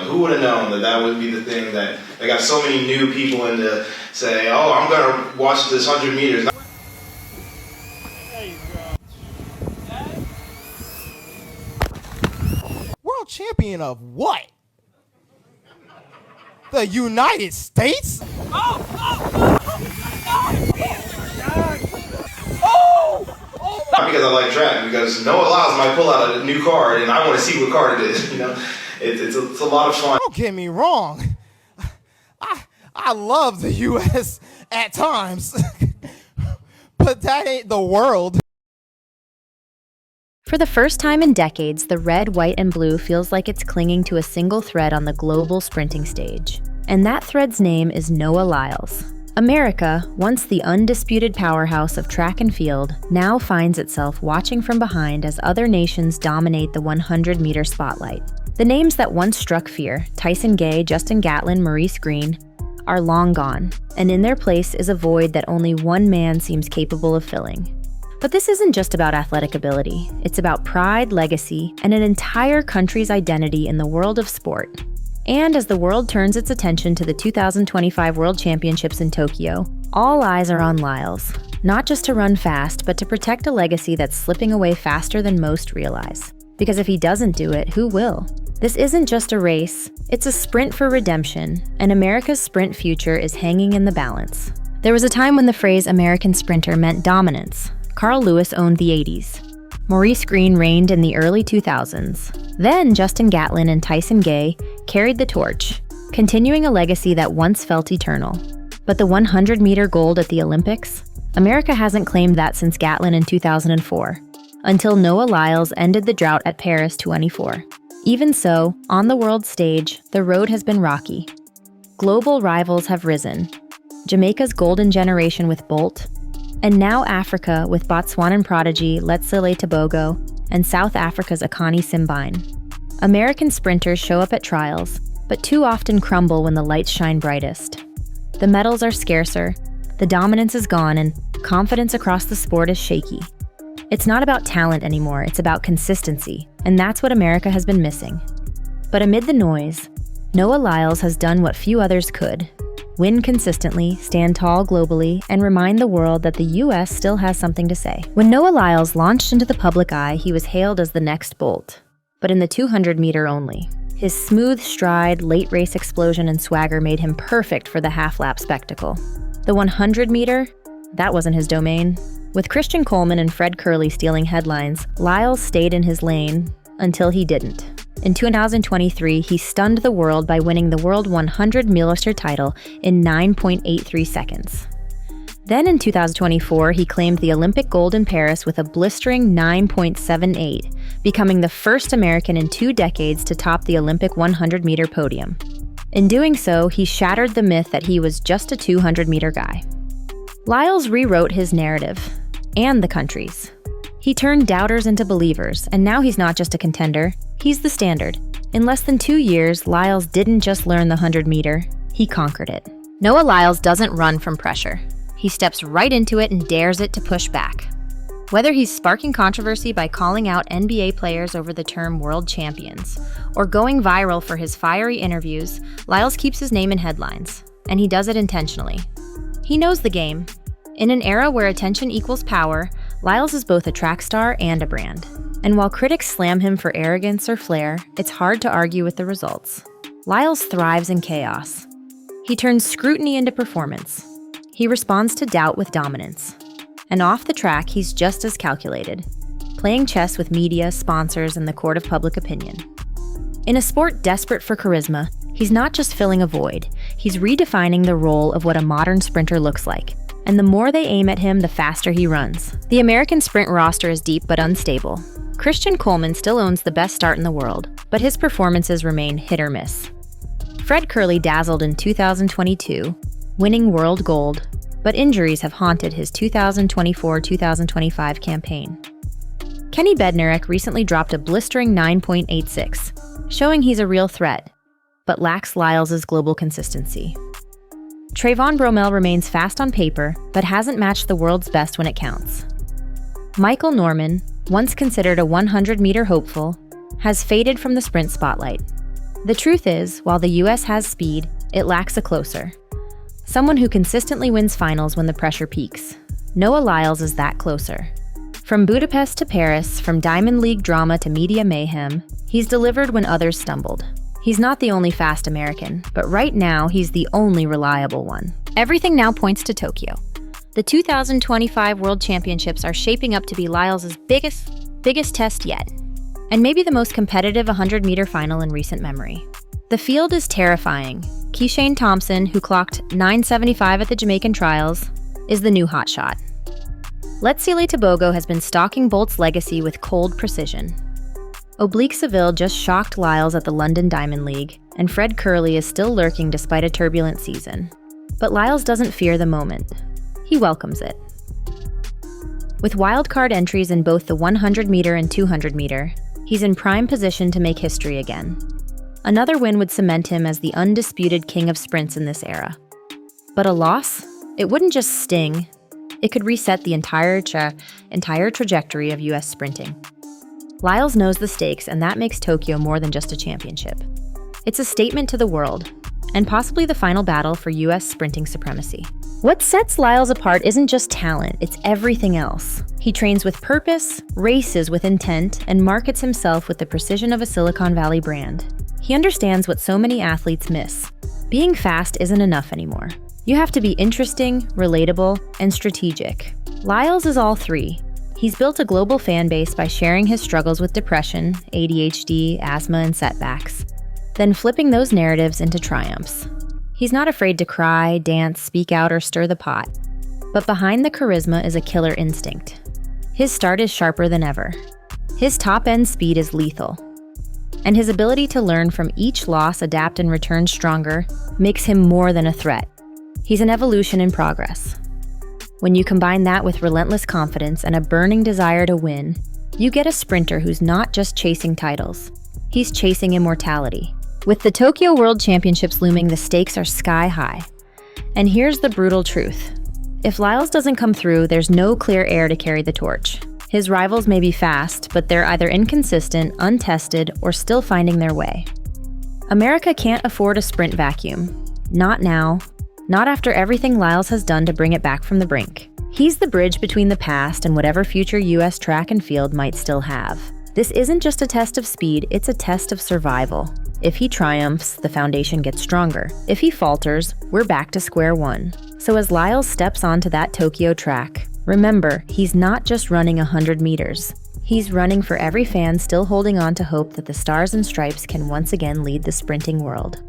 Who would have known that that would be the thing that they got so many new people in to say, oh, I'm going to watch this 100 meters. World champion of what? The United States? Not because I like track, because NoahLyles might pull out a new card and I want to see what card it is. You know, it's a lot of fun. Don't get me wrong. I love the U.S. at times, but that ain't the world. For the first time in decades, the red, white, and blue feels like it's clinging to a single thread on the global sprinting stage. And that thread's name is NoahLyles. America, once the undisputed powerhouse of track and field, now finds itself watching from behind as other nations dominate the 100-meter spotlight. The names that once struck fear, Tyson Gay, Justin Gatlin, Maurice Greene, are long gone, and in their place is a void that only one man seems capable of filling. But this isn't just about athletic ability. It's about pride, legacy, and an entire country's identity in the world of sport. And as the world turns its attention to the 2025 World Championships in Tokyo, all eyes are on Lyles, not just to run fast, but to protect a legacy that's slipping away faster than most realize. Because if he doesn't do it, who will? This isn't just a race, it's a sprint for redemption, and America's sprint future is hanging in the balance. There was a time when the phrase American sprinter meant dominance. Carl Lewis owned the 80s. Maurice Greene reigned in the early 2000s. Then Justin Gatlin and Tyson Gay carried the torch, continuing a legacy that once felt eternal. But the 100-meter gold at the Olympics? America hasn't claimed that since Gatlin in 2004, until NoahLyles ended the drought at Paris 24. Even so, on the world stage, the road has been rocky. Global rivals have risen. Jamaica's golden generation with Bolt, and now Africa with Botswanan prodigy Letsile Tebogo and South Africa's Akani Simbine. American sprinters show up at trials, but too often crumble when the lights shine brightest. The medals are scarcer, the dominance is gone, and confidence across the sport is shaky. It's not about talent anymore, it's about consistency, and that's what America has been missing. But amid the noise, NoahLyles has done what few others could. Win consistently, stand tall globally, and remind the world that the U.S. still has something to say. When NoahLyles launched into the public eye, he was hailed as the next Bolt, but in the 200-meter only. His smooth stride, late race explosion, and swagger made him perfect for the half-lap spectacle. The 100-meter? That wasn't his domain. With Christian Coleman and Fred Kerley stealing headlines, Lyles stayed in his lane until he didn't. In 2023, he stunned the world by winning the World 100 Millster title in 9.83 seconds. Then in 2024, he claimed the Olympic gold in Paris with a blistering 9.78, becoming the first American in 2 decades to top the Olympic 100-meter podium. In doing so, he shattered the myth that he was just a 200-meter guy. Lyles rewrote his narrative, and the country's. He turned doubters into believers, and now he's not just a contender, he's the standard. In less than 2 years, Lyles didn't just learn the 100-meter, he conquered it. NoahLyles doesn't run from pressure. He steps right into it and dares it to push back. Whether he's sparking controversy by calling out NBA players over the term world champions, or going viral for his fiery interviews, Lyles keeps his name in headlines, and he does it intentionally. He knows the game. In an era where attention equals power, Lyles is both a track star and a brand. And while critics slam him for arrogance or flair, it's hard to argue with the results. Lyles thrives in chaos. He turns scrutiny into performance. He responds to doubt with dominance. And off the track, he's just as calculated, playing chess with media, sponsors, and the court of public opinion. In a sport desperate for charisma, he's not just filling a void, he's redefining the role of what a modern sprinter looks like. And the more they aim at him, the faster he runs. The American sprint roster is deep but unstable. Christian Coleman still owns the best start in the world, but his performances remain hit or miss. Fred Kerley dazzled in 2022, winning world gold, but injuries have haunted his 2024-2025 campaign. Kenny Bednarek recently dropped a blistering 9.86, showing he's a real threat, but lacks Lyles' global consistency. Trayvon Bromell remains fast on paper, but hasn't matched the world's best when it counts. Michael Norman, once considered a 100-meter hopeful, has faded from the sprint spotlight. The truth is, while the US has speed, it lacks a closer. Someone who consistently wins finals when the pressure peaks. NoahLyles is that closer. From Budapest to Paris, from Diamond League drama to media mayhem, he's delivered when others stumbled. He's not the only fast American, but right now he's the only reliable one. Everything now points to Tokyo. The 2025 World Championships are shaping up to be Lyles' biggest test yet, and maybe the most competitive 100-meter final in recent memory. The field is terrifying. Thompson, who clocked 9.75 at the Jamaican trials, is the new hotshot. Tebogo has been stalking Bolt's legacy with cold precision. Oblique Seville just shocked Lyles at the London Diamond League, and Kerley is still lurking despite a turbulent season. But Lyles doesn't fear the moment. He welcomes it. With wildcard entries in both the 100-meter and 200-meter, he's in prime position to make history again. Another win would cement him as the undisputed king of sprints in this era. But a loss? It wouldn't just sting. It could reset the entire trajectory of US sprinting. Lyles knows the stakes, and that makes Tokyo more than just a championship. It's a statement to the world, and possibly the final battle for US sprinting supremacy. What sets Lyles apart isn't just talent, it's everything else. He trains with purpose, races with intent, and markets himself with the precision of a Silicon Valley brand. He understands what so many athletes miss. Being fast isn't enough anymore. You have to be interesting, relatable, and strategic. Lyles is all three. He's built a global fan base by sharing his struggles with depression, ADHD, asthma, and setbacks, then flipping those narratives into triumphs. He's not afraid to cry, dance, speak out, or stir the pot. But behind the charisma is a killer instinct. His start is sharper than ever. His top-end speed is lethal. And his ability to learn from each loss, adapt, and return stronger makes him more than a threat. He's an evolution in progress. When you combine that with relentless confidence and a burning desire to win, you get a sprinter who's not just chasing titles. He's chasing immortality. With the Tokyo World Championships looming, the stakes are sky high. And here's the brutal truth. If Lyles doesn't come through, there's no clear heir to carry the torch. His rivals may be fast, but they're either inconsistent, untested, or still finding their way. America can't afford a sprint vacuum. Not now. Not after everything Lyles has done to bring it back from the brink. He's the bridge between the past and whatever future US track and field might still have. This isn't just a test of speed, it's a test of survival. If he triumphs, the foundation gets stronger. If he falters, we're back to square one. So as Lyles steps onto that Tokyo track, remember, he's not just running 100 meters. He's running for every fan still holding on to hope that the Stars and Stripes can once again lead the sprinting world.